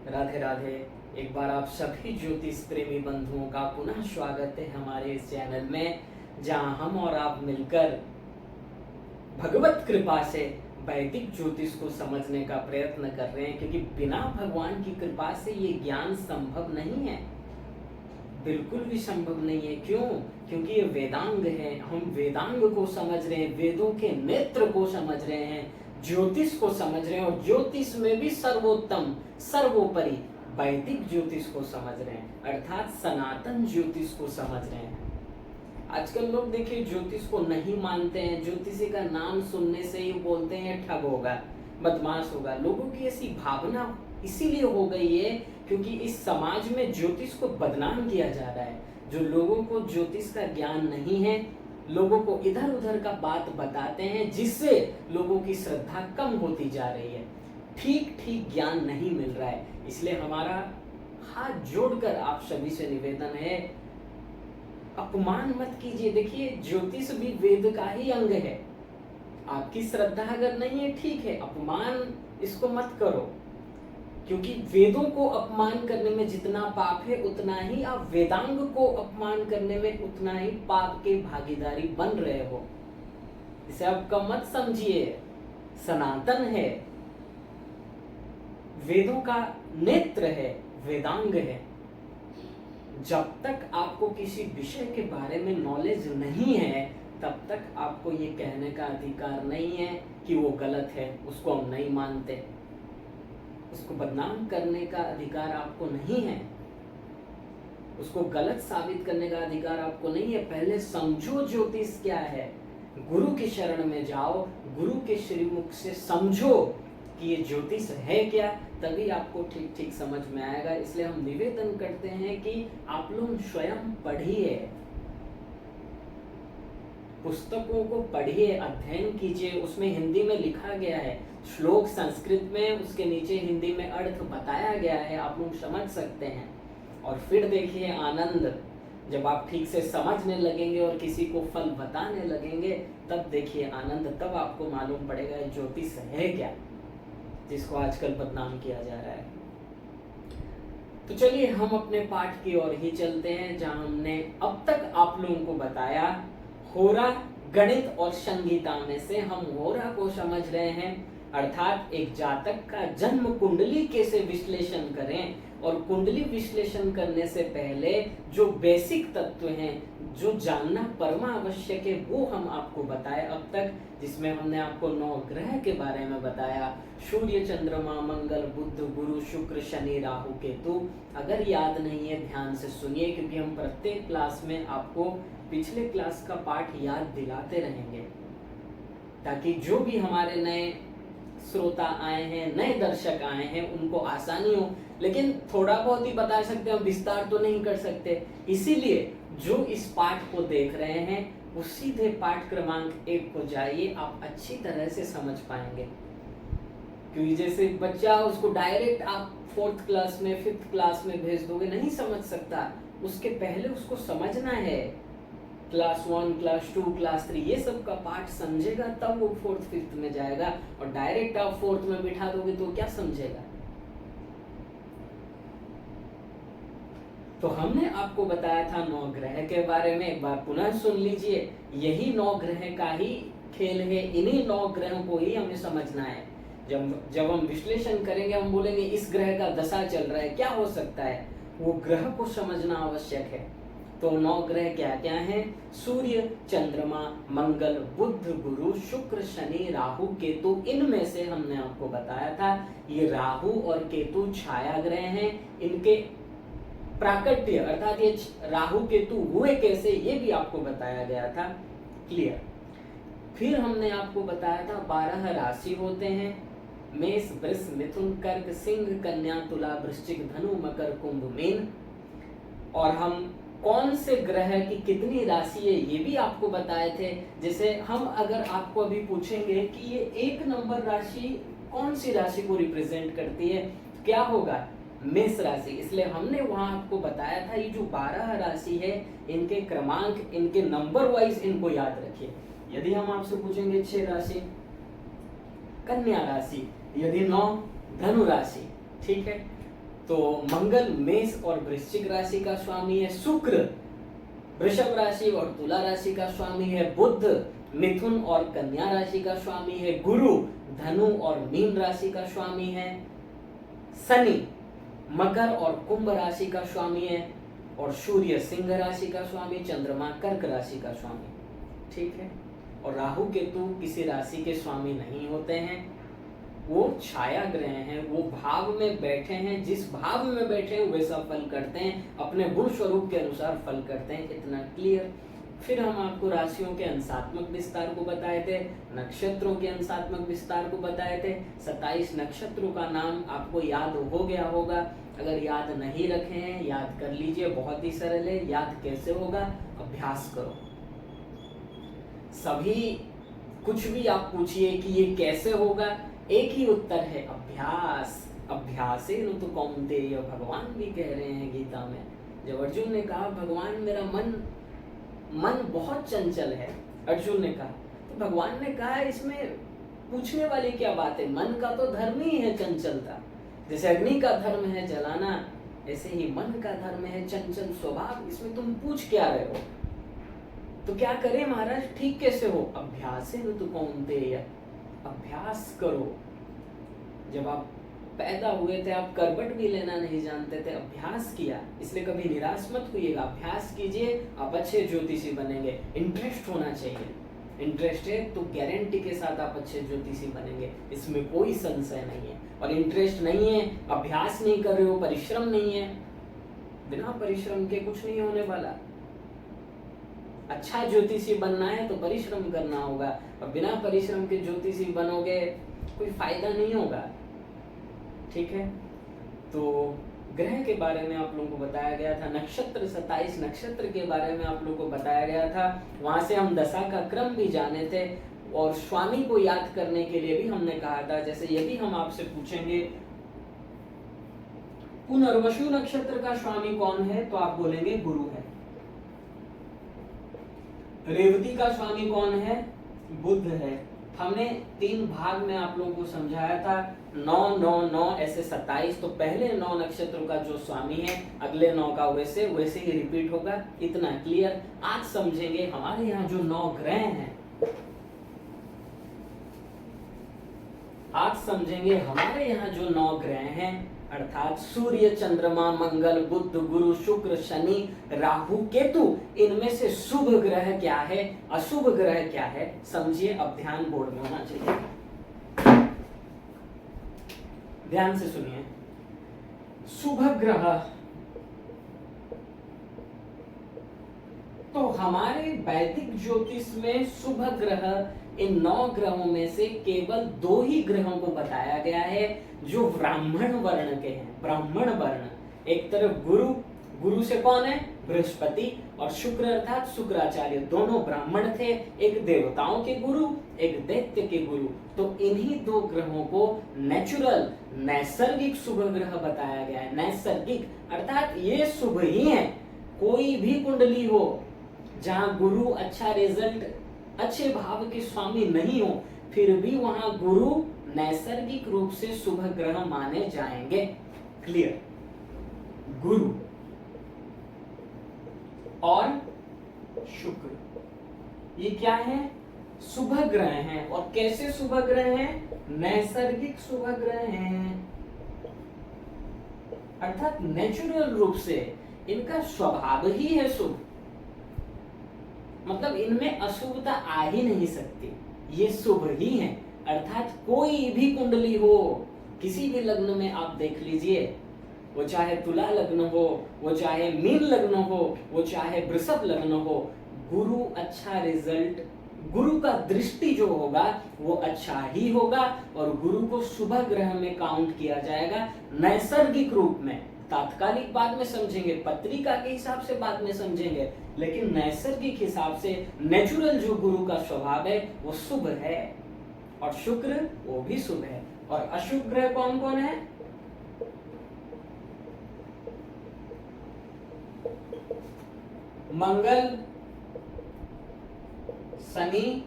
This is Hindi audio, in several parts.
राधे राधे। एक बार आप सभी ज्योतिष प्रेमी बंधुओं का पुनः स्वागत है हमारे इस चैनल में, जहां हम और आप मिलकर भगवत कृपा से वैदिक ज्योतिष को समझने का प्रयत्न कर रहे हैं, क्योंकि बिना भगवान की कृपा से ये ज्ञान संभव नहीं है, बिल्कुल भी संभव नहीं है। क्यों? क्योंकि ये वेदांग है। हम वेदांग को समझ रहे हैं, वेदों के नेत्र को समझ रहे हैं, ज्योतिष को समझ रहे हैं, और ज्योतिष में भी सर्वोत्तम सर्वोपरि वैदिक ज्योतिष को समझ रहे हैं, अर्थात सनातन ज्योतिष को समझ रहे हैं। आजकल लोग देखिए ज्योतिष को नहीं मानते हैं, ज्योतिषी का नाम सुनने से ही बोलते हैं ठग होगा, बदमाश होगा। लोगों की ऐसी भावना इसीलिए हो गई है क्योंकि इस समाज में ज्योतिष को बदनाम किया जा रहा है। जो लोगों को ज्योतिष का ज्ञान नहीं है, लोगों को इधर उधर का बात बताते हैं, जिससे लोगों की श्रद्धा कम होती जा रही है, ठीक ठीक ज्ञान नहीं मिल रहा है। इसलिए हमारा हाथ जोड़कर आप सभी से निवेदन है, अपमान मत कीजिए। देखिए ज्योतिष भी वेद का ही अंग है। आपकी श्रद्धा अगर नहीं है, ठीक है, अपमान इसको मत करो, क्योंकि वेदों को अपमान करने में जितना पाप है, उतना ही आप वेदांग को अपमान करने में उतना ही पाप के भागीदारी बन रहे हो। इसे आप कम मत समझिए। सनातन है, वेदों का नेत्र है, वेदांग है। जब तक आपको किसी विषय के बारे में नॉलेज नहीं है, तब तक आपको ये कहने का अधिकार नहीं है कि वो गलत है, उसको हम नहीं मानते। उसको बदनाम करने का अधिकार आपको नहीं है, उसको गलत साबित करने का अधिकार आपको नहीं है। पहले समझो ज्योतिष क्या है, गुरु की शरण में जाओ, गुरु के श्रीमुख से समझो कि ये ज्योतिष है क्या, तभी आपको ठीक ठीक समझ में आएगा। इसलिए हम निवेदन करते हैं कि आप लोग स्वयं पढ़िए, पुस्तकों को पढ़िए, अध्ययन कीजिए। उसमें हिंदी में लिखा गया है, श्लोक संस्कृत में, उसके नीचे हिंदी में अर्थ बताया गया है, आप लोग समझ सकते हैं। और फिर देखिए आनंद, जब आप ठीक से समझने लगेंगे और किसी को फल बताने लगेंगे, तब देखिए आनंद, तब आपको मालूम पड़ेगा ज्योतिष है क्या, जिसको आजकल बदनाम किया जा रहा है। तो चलिए हम अपने पाठ की ओर ही चलते हैं, जहां हमने अब तक आप लोगों को बताया होरा, गणित और संगीता में से हम होरा को समझ रहे हैं, अर्थात एक जातक का जन्म कुंडली कैसे विश्लेषण करें, और कुंडली विश्लेषण करने से पहले जो बेसिक तत्व हैं, जो जानना परमावश्यक है, वो हम आपको बताए अब तक, जिसमें हमने आपको 9 ग्रह के बारे में बताया, सूर्य, चंद्रमा, मंगल, बुध, गुरु, शुक्र, शनि, राहु, केतु। अगर याद नहीं है ध्यान से सुनिए, क्योंकि हम प्रत्येक क्लास में आपको पिछले क्लास का पाठ याद दिलाते रहेंगे, ताकि जो भी हमारे नए श्रोता आए हैं, नए दर्शक आए हैं, उनको आसानी हो। लेकिन थोड़ा बहुत ही बता सकते हैं, विस्तार तो नहीं कर सकते। इसीलिए जो इस पाठ को देख रहे हैं, वो सीधे पाठ क्रमांक 1 को जाइए, आप अच्छी तरह से समझ पाएंगे। क्योंकि जैसे बच्चा, उसको डायरेक्ट आप 4th क्लास में, 5th क्लास में भेज दोगे, नहीं समझ सकता। उसके पहले उसको समझना है, क्लास 1, क्लास 2, क्लास 3, ये सब का पाठ समझेगा, तब वो 4th 5th में जाएगा। और डायरेक्ट आप 4th में बिठा दोगे तो क्या समझेगा। तो हमने आपको बताया था 9 ग्रह के बारे में, एक बार पुनः सुन लीजिए। यही 9 ग्रह का ही खेल है, इन्हीं 9 ग्रहों को ही हमें समझना है। जब हम विश्लेषण करेंगे, हम बोलेंगे इस ग्रह का दशा चल रहा है, क्या हो सकता है, वो ग्रह को समझना आवश्यक है। तो 9 ग्रह क्या क्या हैं? सूर्य, चंद्रमा, मंगल, बुध, गुरु, शुक्र, शनि, राहु, केतु। इनमें से हमने आपको बताया था ये राहु और केतु छाया ग्रह हैं। इनके प्राकट्य, अर्थात ये राहु केतु हुए कैसे, ये भी आपको बताया गया था। क्लियर। फिर हमने आपको बताया था 12 राशि होते हैं, मेष, वृष, मिथुन, कर्क, सिंह, कन्या, तुला, वृश्चिक, धनु, मकर, कुंभ, मीन। और हम कौन से ग्रह की कितनी राशि है, ये भी आपको बताए थे। जैसे हम अगर आपको अभी पूछेंगे कि ये 1 नंबर राशि कौन सी राशि को रिप्रेजेंट करती है, क्या होगा? मेष राशि। इसलिए हमने वहां आपको बताया था, ये जो 12 राशि है, इनके क्रमांक, इनके नंबर वाइज इनको याद रखिए। यदि हम आपसे पूछेंगे 6 राशि कन्या राशि, यदि 9 धनु राशि, ठीक है। तो मंगल मेष और वृश्चिक राशि का स्वामी है, शुक्र वृषभ राशि और तुला राशि का स्वामी है, बुध मिथुन और कन्या राशि का स्वामी है, गुरु धनु और मीन राशि का स्वामी है, शनि मकर और कुंभ राशि का स्वामी है, और सूर्य सिंह राशि का स्वामी, चंद्रमा कर्क राशि का स्वामी। ठीक है। और राहु केतु किसी राशि के स्वामी नहीं होते हैं, वो छाया ग्रह हैं, वो भाव में बैठे हैं, जिस भाव में बैठे हैं वैसा फल करते हैं, अपने गुण स्वरूप के अनुसार फल करते हैं। इतना क्लियर। फिर हम आपको राशियों के अंशात्मक विस्तार को बताए थे, नक्षत्रों के अंशात्मक विस्तार को बताए थे। 27 नक्षत्रों का नाम आपको याद हो गया होगा। अगर याद नहीं रखे हैं याद कर लीजिए, बहुत ही सरल है। याद कैसे होगा? अभ्यास करो। सभी कुछ भी आप पूछिए कि ये कैसे होगा, एक ही उत्तर है, अभ्यास। अभ्यासेन तु कौन्तेय, भगवान भी कह रहे हैं गीता में। जब अर्जुन ने कहा भगवान मेरा मन बहुत चंचल है, अर्जुन ने कहा, तो भगवान ने कहा इसमें पूछने वाली क्या बात है, मन का तो धर्म ही है चंचलता। जैसे अग्नि का धर्म है जलाना, ऐसे ही मन का धर्म है चंचल स्वभाव। इसमें तुम पूछ क्या रहे हो? तो क्या करें महाराज, ठीक कैसे हो? अभ्यासेन तु कौन्तेय, अभ्यास करो। जब आप पैदा हुए थे आप करवट भी लेना नहीं जानते थे, अभ्यास किया, इसलिए कभी निराश मत होइएगा। अभ्यास कीजिए, आप अच्छे ज्योतिषी बनेंगे। इंटरेस्ट होना चाहिए, इंटरेस्ट है तो गारंटी के साथ आप अच्छे ज्योतिषी बनेंगे, इसमें कोई संशय नहीं है। और इंटरेस्ट नहीं है, अभ्यास नहीं कर रहे हो, परिश्रम नहीं है, बिना परिश्रम के कुछ नहीं होने वाला। अच्छा ज्योतिषी बनना है तो परिश्रम करना होगा, और बिना परिश्रम के ज्योतिषी बनोगे कोई फायदा नहीं होगा। ठीक है। तो ग्रह के बारे में आप लोगों को बताया गया था, नक्षत्र 27 नक्षत्र के बारे में आप लोगों को बताया गया था। वहां से हम दशा का क्रम भी जाने थे, और स्वामी को याद करने के लिए भी हमने कहा था। जैसे यदि हम आपसे पूछेंगे पुनर्वसु नक्षत्र का स्वामी कौन है, तो आप बोलेंगे गुरु है। रेवती का स्वामी कौन है? बुध है। हमने 3 भाग में आप लोगों को समझाया था, 9 9 9 ऐसे 27। तो पहले 9 नक्षत्रों का जो स्वामी है, अगले 9 का वैसे ही रिपीट होगा। इतना क्लियर। आज समझेंगे हमारे यहाँ जो 9 ग्रह हैं, आज समझेंगे हमारे यहाँ जो 9 ग्रह हैं, अर्थात सूर्य चंद्रमा मंगल बुध गुरु शुक्र शनि राहु केतु, इनमें से शुभ ग्रह क्या है, अशुभ ग्रह क्या है, समझिए। अब ध्यान बोर्ड में होना चाहिए, ध्यान से सुनिए। शुभ ग्रह, तो हमारे वैदिक ज्योतिष में शुभ ग्रह, इन 9 ग्रहों में से केवल 2 ही ग्रहों को बताया गया है जो ब्राह्मण वर्ण के हैं। ब्राह्मण वर्ण, एक तरफ गुरु, गुरु से कौन है? बृहस्पति, और शुक्र अर्थात शुक्राचार्य, दोनों ब्राह्मण थे। एक देवताओं के गुरु, एक दैत्य के गुरु। तो इन्हीं 2 ग्रहों को नेचुरल, नैसर्गिक शुभ ग्रह बताया गया है। नैसर्गिक अर्थात ये शुभ ही है। कोई भी कुंडली हो जहां गुरु अच्छा रिजल्ट, अच्छे भाव के स्वामी नहीं हो, फिर भी वहां गुरु नैसर्गिक रूप से शुभ ग्रह माने जाएंगे। क्लियर? गुरु और शुक्र, ये क्या है? शुभ ग्रह हैं। और कैसे शुभ ग्रह हैं? नैसर्गिक शुभ ग्रह हैं, अर्थात नेचुरल रूप से इनका स्वभाव ही है शुभ। मतलब इनमें अशुभता आ ही नहीं सकती, ये शुभ ही है। अर्थात कोई भी कुंडली हो, किसी भी लग्न में आप देख लीजिए, वो चाहे तुला लग्न हो, वो चाहे मीन लग्न हो, वो चाहे वृषभ लग्न हो, गुरु अच्छा रिजल्ट, गुरु का दृष्टि जो होगा वो अच्छा ही होगा, और गुरु को शुभ ग्रह में काउंट किया जाएगा नैसर्गिक रूप में। तात्कालिक बाद में समझेंगे, पत्रिका के हिसाब से बाद में समझेंगे, लेकिन नैसर्गिक हिसाब से नेचुरल जो गुरु का स्वभाव है वो शुभ है। और शुक्र वो भी शुभ है। और अशुभ ग्रह कौन कौन है? मंगल, शनि,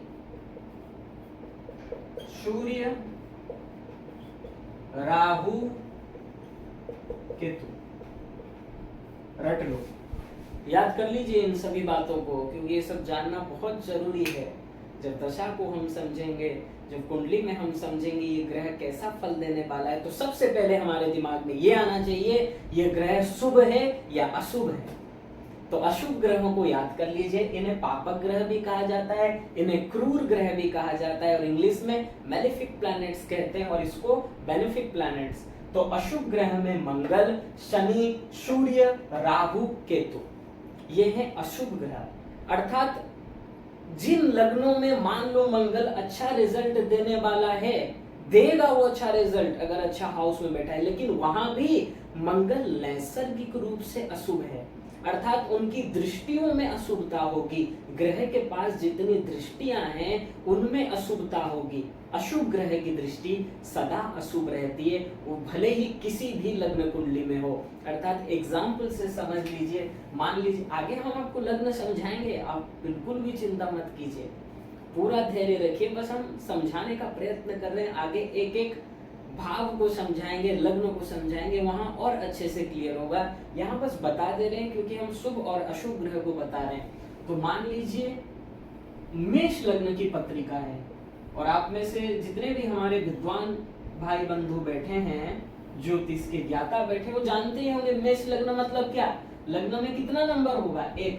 सूर्य, राहु केतु, रट लो, याद कर लीजिए इन सभी बातों को, क्योंकि ये सब जानना बहुत जरूरी है। जब दशा को हम समझेंगे, जब कुंडली में हम समझेंगे ये ग्रह कैसा फल देने वाला है, तो सबसे पहले हमारे दिमाग में ये आना चाहिए ये ग्रह शुभ है या अशुभ है। तो अशुभ ग्रहों को याद कर लीजिए, इन्हें पापक ग्रह भी कहा जाता है, इन्हें क्रूर ग्रह भी कहा जाता है, और इंग्लिश में मैलेफिक प्लैनेट्स कहते हैं, और इसको बेनिफिक प्लैनेट्स। तो अशुभ ग्रह में मंगल, शनि, सूर्य, राहु, केतु, ये है अशुभ ग्रह। अर्थात जिन लग्नों में मान लो मंगल अच्छा रिजल्ट देने वाला है, देगा वो अच्छा रिजल्ट अगर अच्छा हाउस में बैठा है, लेकिन वहां भी मंगल नैसर्गिक रूप से अशुभ है, अर्थात उनकी दृष्टियों में अशुभता होगी। ग्रह के पास जितनी दृष्टियां हैं उनमें अशुभता होगी। अशुभ ग्रह की दृष्टि सदा अशुभ रहती है, वो भले ही किसी भी लग्न कुंडली में हो। अर्थात एग्जाम्पल से समझ लीजिए, मान लीजिए आगे हम आपको लग्न समझाएंगे, आप बिल्कुल भी चिंता मत कीजिए, पूरा धैर्य रखिए, बस हम समझाने का प्रयत्न कर रहे हैं। आगे एक एक भाव को समझाएंगे, लग्न को समझाएंगे, वहां और अच्छे से क्लियर होगा। यहाँ बस बता दे रहे हैं क्योंकि हम शुभ और अशुभ ग्रह को बता रहे हैं। तो मान लीजिए मेष लग्न की पत्रिका है, और आप में से जितने भी हमारे विद्वान भाई बंधु बैठे हैं, ज्योतिष के ज्ञाता बैठे, वो जानते ही होंगे मेष लग्न मतलब क्या। लग्न में कितना नंबर होगा? 1।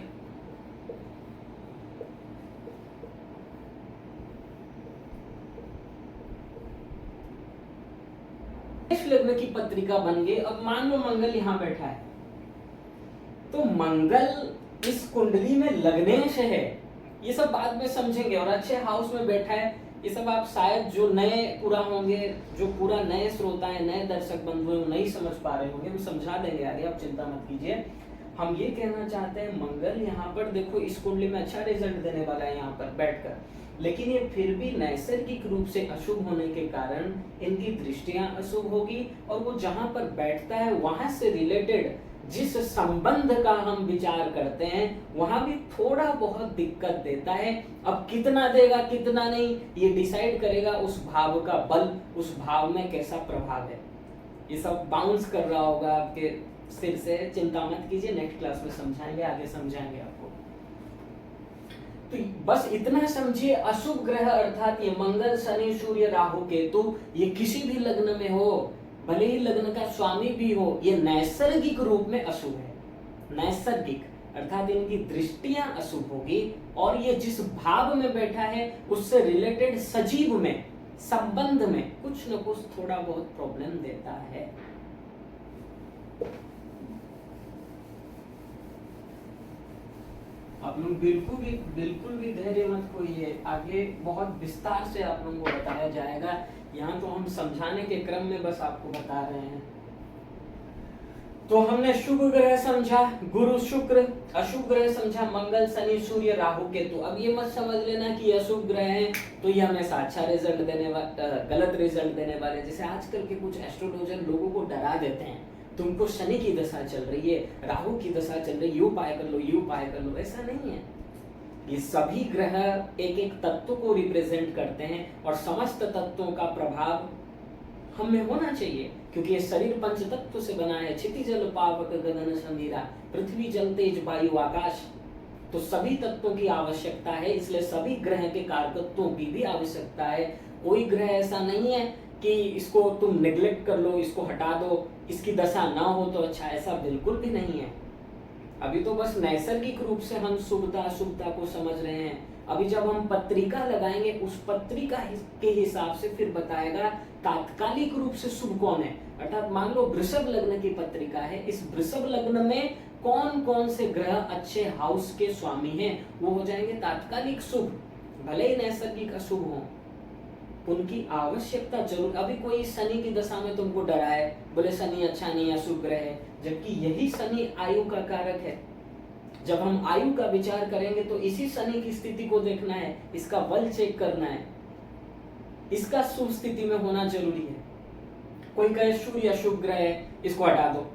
मेष लग्न की पत्रिका बन गई। अब मान लो मंगल यहाँ बैठा है, तो मंगल इस कुंडली में लग्नेश है, ये सब बाद में समझेंगे, और अच्छे हाउस में बैठा है, ये सब आप शायद जो नए पूरा होंगे, जो पूरा नए श्रोता है, नए दर्शक बंधु हैं, वो नहीं समझ पा रहे होंगे, हम समझा देंगे आगे, आप चिंता मत कीजिए। हम ये कहना चाहते हैं मंगल यहाँ पर देखो इस कुंडली में अच्छा रिजल्ट देने वाला है यहाँ पर बैठकर, लेकिन ये फिर भी नैसर्गिक रूप से अशुभ होने के कारण इनकी दृष्टियां अशुभ होगी, और वो जहां पर बैठता है वहां से रिलेटेड जिस संबंध का हम विचार करते हैं वहां भी थोड़ा बहुत दिक्कत देता है। अब कितना देगा कितना नहीं, ये डिसाइड करेगा उस भाव का बल, उस भाव में कैसा प्रभाव है। ये सब बाउंस कर रहा होगा आपके सिर से, चिंता मत कीजिए, नेक्स्ट क्लास में समझाएंगे, आगे समझाएंगे आपको। तो बस इतना समझिए, अशुभ ग्रह अर्थात ये मंगल, शनि, सूर्य, राहु, केतु, ये किसी भी लग्न में हो, भले ही लग्न का स्वामी भी हो, ये नैसर्गिक रूप में अशुभ है। नैसर्गिक अर्थात इनकी दृष्टियां अशुभ होगी, और ये जिस भाव में बैठा है उससे रिलेटेड सजीव में, संबंध में कुछ न कुछ थोड़ा बहुत प्रॉब्लम देता है। आप लोग बिल्कुल भी धैर्य मत खोइए, आगे बहुत विस्तार से आप लोगों को बताया जाएगा। यहाँ तो हम समझाने के क्रम में बस आपको बता रहे हैं। तो हमने शुभ ग्रह समझा गुरु शुक्र, अशुभ ग्रह समझा मंगल, शनि, सूर्य, राहु, केतु। अब ये मत समझ लेना कि अशुभ ग्रह हैं तो ये हमेशा अच्छा रिजल्ट देने वाले, गलत रिजल्ट देने वाले। जैसे आजकल के कुछ एस्ट्रोलॉजर लोगों को डरा देते हैं, तुमको शनि की दशा चल रही है, राहु की दशा चल रही है, यू उपाय कर लो, यू उपाय कर लो। ऐसा नहीं है। ये सभी ग्रह एक एक तत्व को रिप्रेजेंट करते हैं, और समस्त तत्वों का प्रभाव हम में होना चाहिए, क्योंकि ये शरीर पंच तत्व से बना है। क्षितिज जल पावक गगन समीरा, पृथ्वी जल तेज वायु आकाश। तो सभी तत्वों की आवश्यकता है, इसलिए सभी ग्रह के कारकत्वों की भी आवश्यकता है। कोई ग्रह ऐसा नहीं है कि इसको तुम नेग्लेक्ट कर लो, इसको हटा दो, इसकी दशा ना हो तो अच्छा, ऐसा बिल्कुल भी नहीं है। अभी तो बस नैसर्गिक रूप से हम शुभता अशुभता को समझ रहे हैं। अभी जब हम पत्रिका लगाएंगे, उस पत्रिका के हिसाब से फिर बताएगा तात्कालिक रूप से शुभ कौन है। अर्थात मान लो वृषभ लग्न की पत्रिका है, इस वृषभ लग्न में कौन कौन से ग्रह अच्छे हाउस के स्वामी हैं, वो हो जाएंगे तात्कालिक शुभ, भले ही नैसर्गिक अशुभ हो, उनकी आवश्यकता जरूर। अभी कोई शनि की दशा में तुमको डराए, बोले शनि अच्छा नहीं, अशुभ ग्रह है, जबकि यही शनि आयु का कारक है। जब हम आयु का विचार करेंगे तो इसी शनि की स्थिति को देखना है, इसका बल चेक करना है, इसका शुभ स्थिति में होना जरूरी है। कोई कहे सूर्य अशुभ ग्रह है, इसको हटा दो।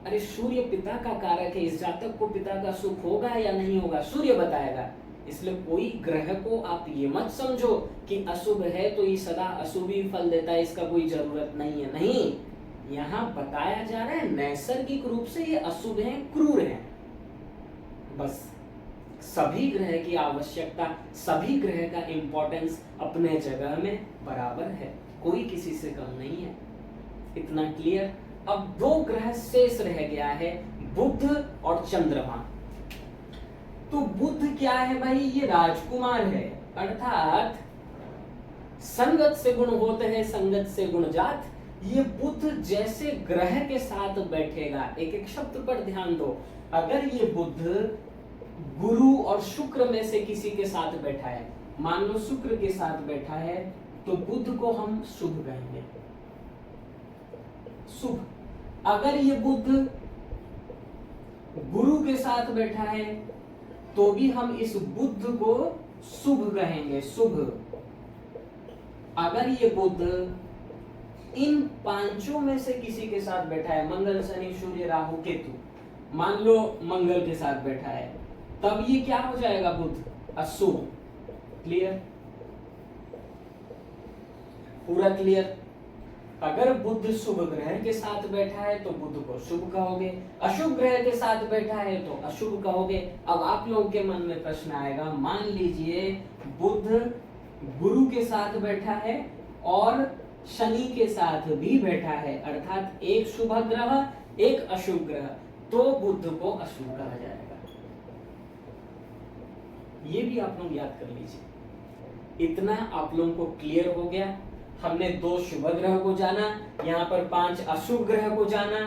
अरे सूर्य पिता का कारक है, इस जातक को पिता का सुख होगा या नहीं होगा, सूर्य बताएगा। इसलिए कोई ग्रह को आप ये मत समझो कि अशुभ है तो ये सदा अशुभ ही फल देता है, इसका कोई जरूरत नहीं है। नहीं, यहाँ बताया जा रहा है नैसर्गिक रूप से ये अशुभ हैं, क्रूर हैं। बस सभी ग्रह की आवश्यकता, सभी ग्रह का इंपॉर्टेंस अपने जगह में बराबर है, कोई किसी से कम नहीं है। इतना क्लियर। अब दो ग्रह शेष रह गया है, बुध और चंद्रमा। तो बुध क्या है भाई? ये राजकुमार है, अर्थात संगत से गुण होते हैं, संगत से गुण जात। ये बुध जैसे ग्रह के साथ बैठेगा, एक एक शब्द पर ध्यान दो। अगर ये बुध गुरु और शुक्र में से किसी के साथ बैठा है, मान लो शुक्र के साथ बैठा है, तो बुध को हम शुभ कहेंगे, शुभ। अगर ये बुध गुरु के साथ बैठा है तो भी हम इस बुध को शुभ कहेंगे, शुभ। अगर ये बुध इन पांचों में से किसी के साथ बैठा है, मंगल, शनि, सूर्य, राहु, केतु, मान लो मंगल के साथ बैठा है, तब ये क्या हो जाएगा? बुध अशुभ। क्लियर? पूरा क्लियर? अगर बुध शुभ ग्रह के साथ बैठा है तो बुध को शुभ कहोगे, अशुभ ग्रह के साथ बैठा है तो अशुभ कहोगे। अब आप लोगों के मन में प्रश्न आएगा, मान लीजिए बुध गुरु के साथ बैठा है और शनि के साथ भी बैठा है, अर्थात एक शुभ ग्रह एक अशुभ ग्रह, तो बुध को अशुभ कहा जाएगा। ये भी आप लोग याद कर लीजिए। इतना आप लोगों को क्लियर हो गया। हमने दो शुभ ग्रह को जाना, यहाँ पर 5 अशुभ ग्रह को जाना,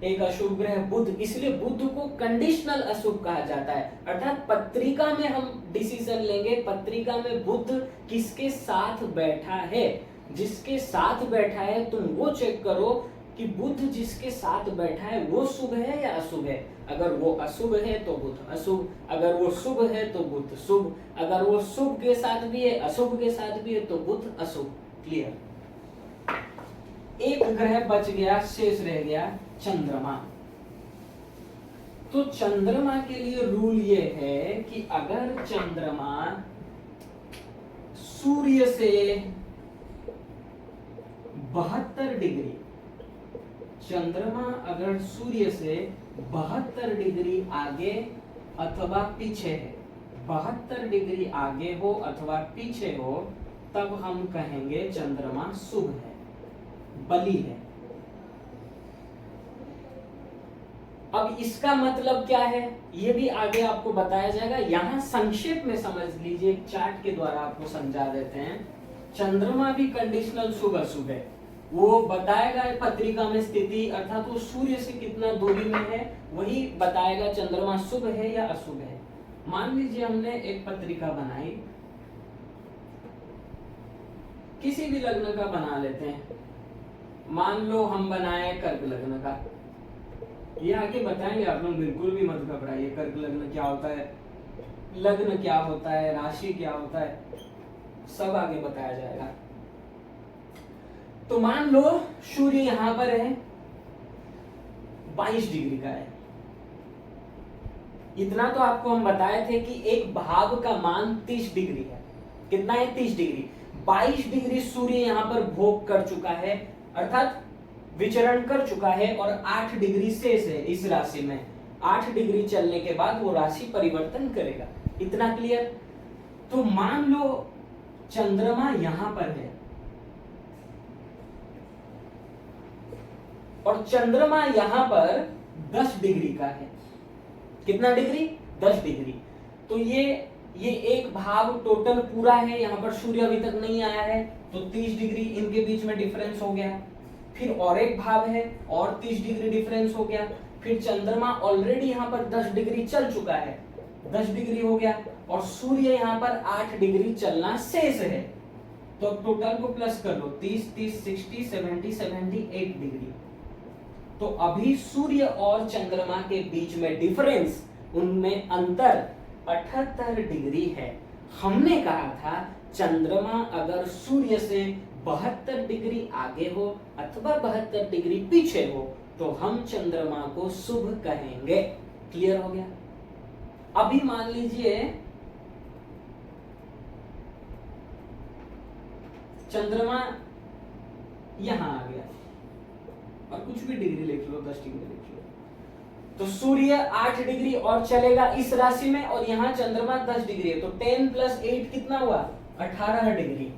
एक अशुभ ग्रह बुध, इसलिए बुध को कंडीशनल अशुभ कहा जाता है। अर्थात पत्रिका में हम डिसीजन लेंगे, पत्रिका में बुध किसके साथ बैठा है, जिसके साथ बैठा है तुम वो चेक करो कि बुध जिसके साथ बैठा है वो शुभ है या अशुभ है। अगर वो अशुभ है तो बुध अशुभ, अगर वो शुभ है तो बुध शुभ, अगर वो शुभ के साथ भी है अशुभ के साथ भी है तो बुध अशुभ। क्लियर? एक ग्रह बच गया, शेष रह गया चंद्रमा। तो चंद्रमा के लिए रूल ये है कि अगर चंद्रमा सूर्य से 72 डिग्री, चंद्रमा अगर सूर्य से 72 डिग्री आगे अथवा पीछे है, 72 डिग्री आगे हो अथवा पीछे हो, तब हम कहेंगे चंद्रमा शुभ है, बलि है। अब इसका मतलब क्या है ये भी आगे आपको बताया जाएगा। यहां संक्षेप में समझ लीजिए, एक चार्ट के द्वारा आपको समझा देते हैं। चंद्रमा भी कंडीशनल शुभ अशुभ है, वो बताएगा पत्रिका में स्थिति, अर्थात वो सूर्य से कितना दूरी में है, वही बताएगा चंद्रमा शुभ है या अशुभ है। मान लीजिए हमने एक पत्रिका बनाई, किसी भी लग्न का बना लेते हैं, मान लो हम बनाए कर्क लग्न का। ये आगे बताएंगे आप लोग, बिल्कुल भी मत घबराइए। कर्क लग्न क्या होता है, लग्न क्या होता है, राशि क्या होता है, सब आगे बताया जाएगा। तो मान लो सूर्य यहां पर है, 22 डिग्री का है। इतना तो आपको हम बताए थे कि एक भाव का मान 30 डिग्री है। कितना है? 30 डिग्री। 22 डिग्री सूर्य यहां पर भोग कर चुका है, अर्थात विचरण कर चुका है, और 8 डिग्री शेष है इस राशि में। 8 डिग्री चलने के बाद वो राशि परिवर्तन करेगा। इतना क्लियर? तो मान लो चंद्रमा यहां पर है और चंद्रमा यहां पर 10 डिग्री का है। कितना डिग्री? 10 डिग्री। तो ये एक भाव टोटल पूरा है, यहां पर सूर्य अभी तक नहीं आया है, तो 30 डिग्री इनके बीच में डिफरेंस हो गया। फिर और एक भाव है और 30 डिग्री डिफरेंस हो गया। फिर चंद्रमा ऑलरेडी यहां पर 10 डिग्री चल चुका है, 10 डिग्री हो गया, और सूर्य यहां पर 8 डिग्री चलना शेष है। तो टोटल को प्लस कर लो, 30 30 60 70 78 डिग्री। तो अभी सूर्य और चंद्रमा के बीच में डिफरेंस, उनमें अंतर 78 डिग्री है। हमने कहा था चंद्रमा अगर सूर्य से 72 डिग्री आगे हो अथवा 72 डिग्री पीछे हो तो हम चंद्रमा को शुभ कहेंगे। क्लियर हो गया? अभी मान लीजिए चंद्रमा यहां आ गया, और कुछ भी डिग्री लिख लो, 10 डिग्री लिख लो। तो सूर्य 8 डिग्री और चलेगा इस राशि में, और यहाँ चंद्रमा 10 डिग्री है, तो 10 + 8 कितना हुआ? 18 डिग्री।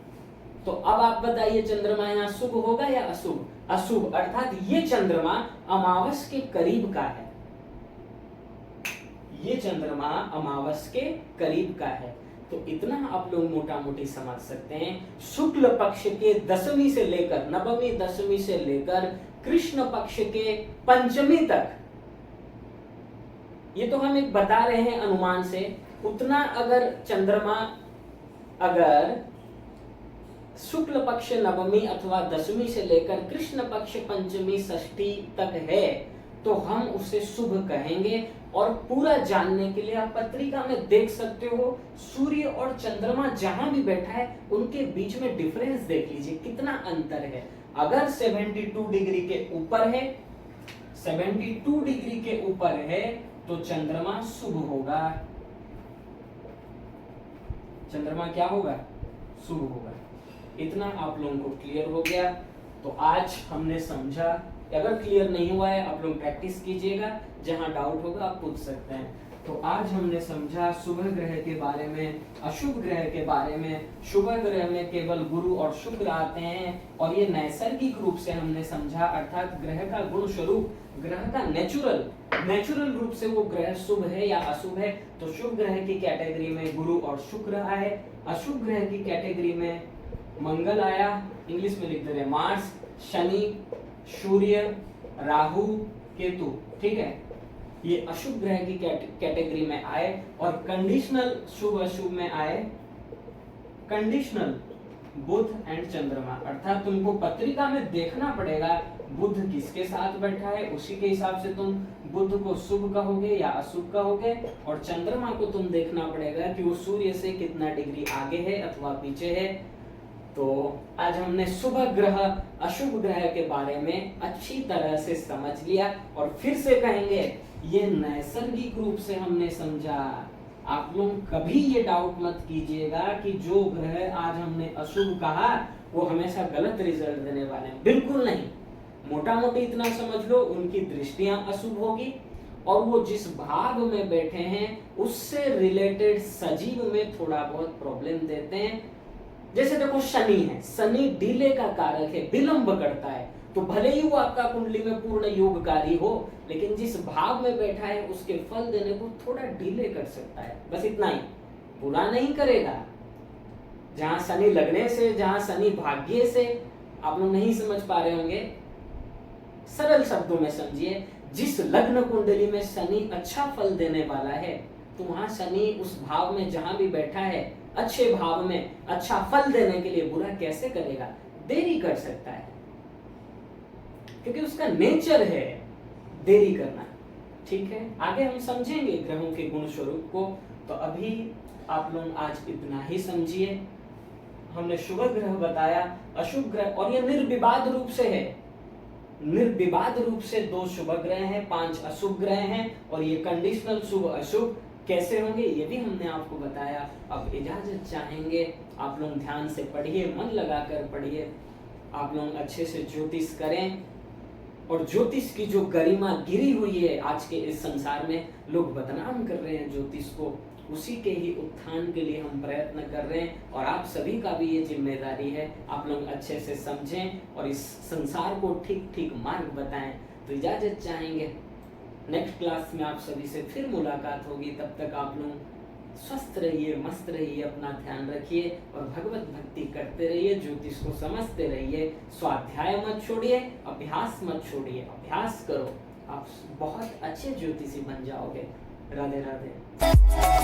तो अब आप बताइए चंद्रमा यहाँ शुभ होगा या अशुभ? अशुभ, अर्थात ये चंद्रमा अमावस के करीब का है, ये चंद्रमा अमावस के करीब का है। तो इतना आप लोग मोटा मोटी समझ सकते हैं। शुक्ल पक्ष के 10वीं से लेकर 9वीं 10वीं से लेकर कृष्ण पक्ष के 5वीं तक, ये तो हम एक बता रहे हैं अनुमान से, उतना अगर चंद्रमा अगर शुक्ल पक्ष 9वीं अथवा 10वीं से लेकर कृष्ण पक्ष 5वीं 6ठी तक है तो हम उसे शुभ कहेंगे। और पूरा जानने के लिए आप पत्रिका में देख सकते हो, सूर्य और चंद्रमा जहां भी बैठा है उनके बीच में डिफरेंस देख लीजिए कितना अंतर है। अगर 72 डिग्री के ऊपर है, 72 डिग्री के ऊपर है तो चंद्रमा शुभ होगा। चंद्रमा क्या होगा? शुभ होगा। इतना आप लोगों को क्लियर हो गया। तो आज हमने समझा, अगर क्लियर नहीं हुआ है आप लोग प्रैक्टिस कीजिएगा, जहां डाउट होगा आप पूछ सकते हैं। तो आज हमने समझा शुभ ग्रह के बारे में, अशुभ ग्रह के बारे में। शुभ ग्रह में केवल गुरु और शुक्र आते हैं, और ये नैसर्गिक रूप से हमने समझा, अर्थात ग्रह का गुण स्वरूप, ग्रह का नेचुरल रूप से वो ग्रह शुभ है या अशुभ है। तो शुभ ग्रह की कैटेगरी में गुरु और शुक्र आए, अशुभ ग्रह की कैटेगरी में मंगल आया, इंग्लिश में लिख दे रहे मार्स, शनि, सूर्य, राहु, केतु, ठीक है, ये अशुभ ग्रह की कैटेगरी में आए। और कंडीशनल शुभ अशुभ में आए कंडीशनल बुध एंड चंद्रमा, अर्थात तुमको पत्रिका में देखना पड़ेगा बुध किसके साथ बैठा है, उसी के हिसाब से तुम बुध को शुभ कहोगे या अशुभ कहोगे। और चंद्रमा को तुम देखना पड़ेगा कि वो सूर्य से कितना डिग्री आगे है अथवा पीछे है। तो आज हमने शुभ ग्रह अशुभ ग्रह के बारे में अच्छी तरह से समझ लिया, और फिर से कहेंगे ये नैसर्गिक रूप से हमने समझा। आप लोग कभी ये डाउट मत कीजिएगा कि जो ग्रह आज हमने अशुभ कहा वो हमेशा गलत रिजल्ट देने वाले हैं, बिल्कुल नहीं। मोटा मोटी इतना समझ लो, उनकी दृष्टियां अशुभ होगी, और वो जिस भाव में बैठे हैं उससे रिलेटेड सजीव में थोड़ा बहुत प्रॉब्लम देते हैं। जैसे देखो शनि है, शनि डिले का कारक है, विलंब करता है। तो भले ही वो आपका कुंडली में पूर्ण योगकारी हो, लेकिन जिस भाव में बैठा है उसके फल देने को थोड़ा डिले कर सकता है, बस इतना ही, पूरा नहीं करेगा। जहां शनि लगने से, जहां शनि भाग्य से, आप लोग नहीं समझ पा रहे होंगे, सरल शब्दों में समझिए, जिस लग्न कुंडली में शनि अच्छा फल देने वाला है, तो वहां शनि उस भाव में जहां भी बैठा है, अच्छे भाव में अच्छा फल देने के लिए बुरा कैसे करेगा? देरी कर सकता है, क्योंकि उसका नेचर है देरी करना, ठीक है। आगे हम समझेंगे ग्रहों के गुण स्वरूप को। तो अभी आप लोग आज इतना ही समझिए। हमने शुभ ग्रह बताया, अशुभ ग्रह, और ये निर्विवाद रूप से है, निर्विवाद रूप से 2 शुभ ग्रह हैं, 5 अशुभ ग्रह हैं, और ये कंडीशनल शुभ अशुभ कैसे होंगे ये भी हमने आपको बताया। अब इजाजत चाहेंगे, आप लोग ध्यान से पढ़िए, मन लगाकर पढ़िए, आप लोग अच्छे से ज्योतिष करें। और ज्योतिष की जो गरिमा गिरी हुई है आज के इस संसार में, लोग बदनाम कर रहे हैं ज्योतिष को, उसी के ही उत्थान के लिए हम प्रयत्न कर रहे हैं। और आप सभी का भी ये जिम्मेदारी है, आप लोग अच्छे से समझें और इस संसार को ठीक ठीक मार्ग बताएं। तो इजाजत चाहेंगे, नेक्स्ट क्लास में आप सभी से फिर मुलाकात होगी। तब तक आप लोग स्वस्थ रहिए, मस्त रहिए, अपना ध्यान रखिए और भगवत भक्ति करते रहिए, ज्योतिष को समझते रहिए। स्वाध्याय मत छोड़िए, अभ्यास मत छोड़िए, अभ्यास करो, आप बहुत अच्छे ज्योतिषी बन जाओगे। राधे राधे।